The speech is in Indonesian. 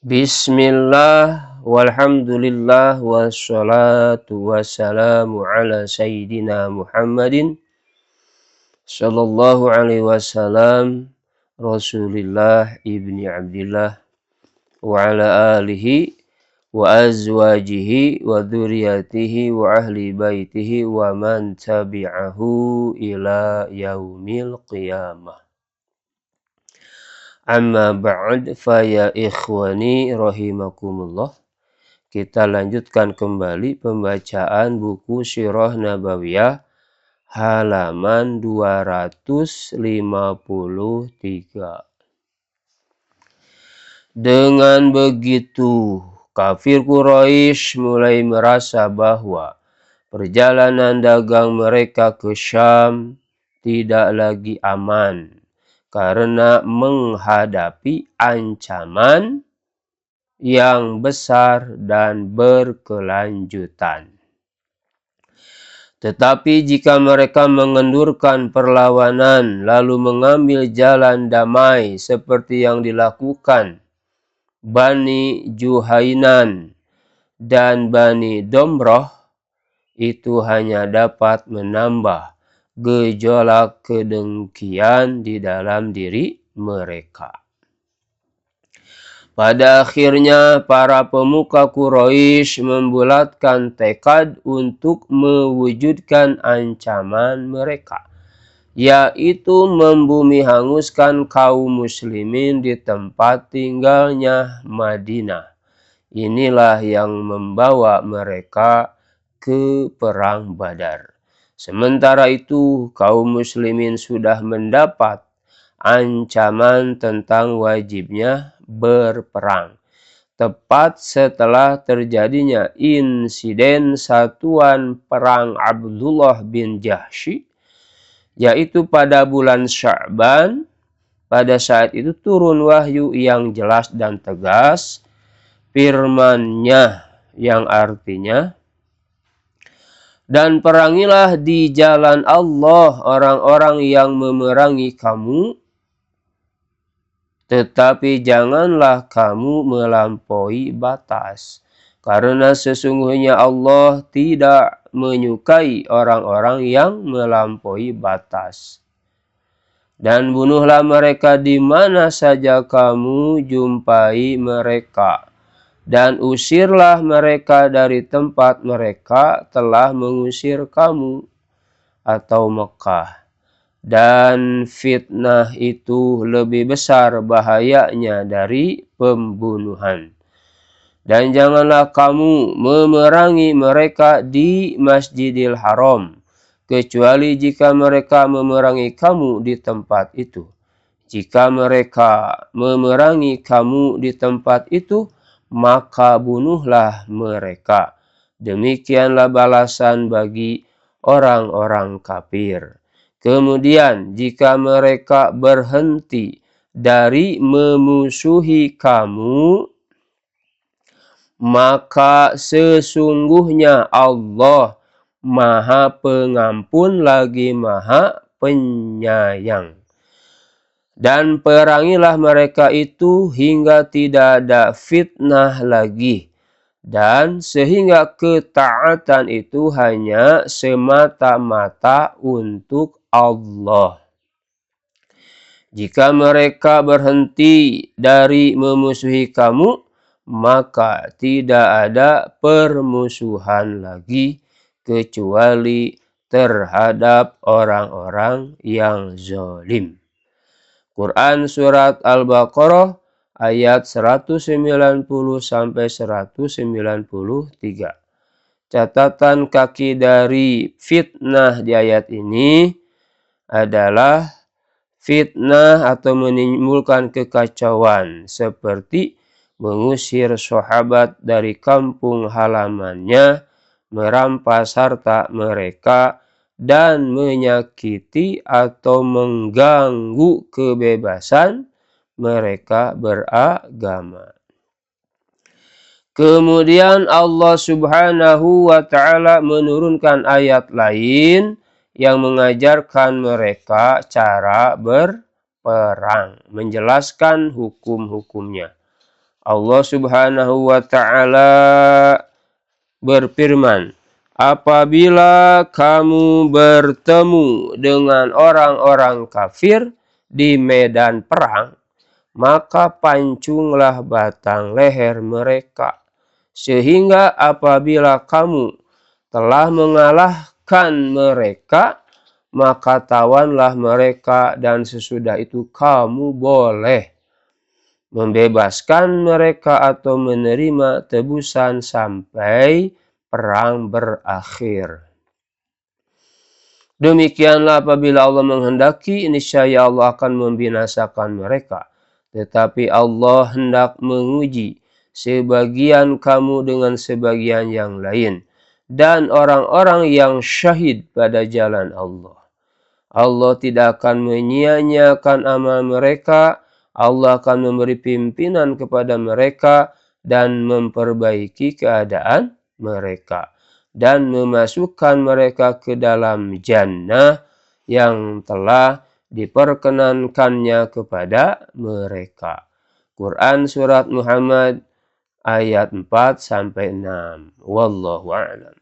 Bismillah, walhamdulillah, wassalatu wassalamu ala sayyidina Muhammadin sallallahu alaihi wasallam, Rasulillah ibni Abdillah wa ala alihi wa azwajihi wa dzurriyyatihi wa ahli baitihi wa man tabi'ahu ila yaumil qiyamah. Amma ba'd, fa ya ikhwani rahimakumullah. Kita lanjutkan kembali pembacaan buku Sirah Nabawiyah halaman 253. Dengan begitu, kafir Quraisy mulai merasa bahwa perjalanan dagang mereka ke Syam tidak lagi aman karena menghadapi ancaman yang besar dan berkelanjutan. Tetapi jika mereka mengendurkan perlawanan lalu mengambil jalan damai seperti yang dilakukan Bani Juhainan dan Bani Domroh, itu hanya dapat menambah gejolak kedengkian di dalam diri mereka. Pada akhirnya para pemuka Quraisy membulatkan tekad untuk mewujudkan ancaman mereka, yaitu membumi hanguskan kaum muslimin di tempat tinggalnya Madinah. Inilah yang membawa mereka ke perang Badar. Sementara itu, kaum muslimin sudah mendapat ancaman tentang wajibnya berperang. Tepat setelah terjadinya insiden satuan perang Abdullah bin Jahsy, yaitu pada bulan Sya'ban. Pada saat itu turun wahyu yang jelas dan tegas, firman-Nya yang artinya, dan perangilah di jalan Allah orang-orang yang memerangi kamu, tetapi janganlah kamu melampaui batas, karena sesungguhnya Allah tidak menyukai orang-orang yang melampaui batas. Dan bunuhlah mereka di mana saja kamu jumpai mereka, dan usirlah mereka dari tempat mereka telah mengusir kamu, atau Mekah. Dan fitnah itu lebih besar bahayanya dari pembunuhan. Dan janganlah kamu memerangi mereka di Masjidil Haram, kecuali jika mereka memerangi kamu di tempat itu. Jika mereka memerangi kamu di tempat itu, maka bunuhlah mereka. Demikianlah balasan bagi orang-orang kafir. Kemudian jika mereka berhenti dari memusuhi kamu, maka sesungguhnya Allah Maha Pengampun lagi Maha Penyayang. Dan perangilah mereka itu hingga tidak ada fitnah lagi, dan sehingga ketaatan itu hanya semata-mata untuk Allah. Jika mereka berhenti dari memusuhi kamu, maka tidak ada permusuhan lagi kecuali terhadap orang-orang yang zalim. Quran Surat Al-Baqarah ayat 190 sampai 193. Catatan kaki dari fitnah di ayat ini adalah fitnah atau menimbulkan kekacauan seperti mengusir sahabat dari kampung halamannya, merampas harta mereka, dan menyakiti atau mengganggu kebebasan mereka beragama. Kemudian Allah Subhanahu wa Ta'ala menurunkan ayat lain yang mengajarkan mereka cara berperang, menjelaskan hukum-hukumnya. Allah Subhanahu wa Ta'ala berfirman, apabila kamu bertemu dengan orang-orang kafir di medan perang, maka pancunglah batang leher mereka, sehingga apabila kamu telah mengalahkan mereka, maka tawanlah mereka, dan sesudah itu kamu boleh membebaskan mereka atau menerima tebusan sampai perang berakhir. Demikianlah apabila Allah menghendaki, niscaya Allah akan membinasakan mereka. Tetapi Allah hendak menguji sebagian kamu dengan sebagian yang lain, dan orang-orang yang syahid pada jalan Allah. Allah tidak akan menyia-nyiakan amal mereka. Allah akan memberi pimpinan kepada mereka dan memperbaiki keadaan mereka, dan memasukkan mereka ke dalam jannah yang telah diperkenankannya kepada mereka. Quran Surat Muhammad ayat 4-6. Wallahu a'lam.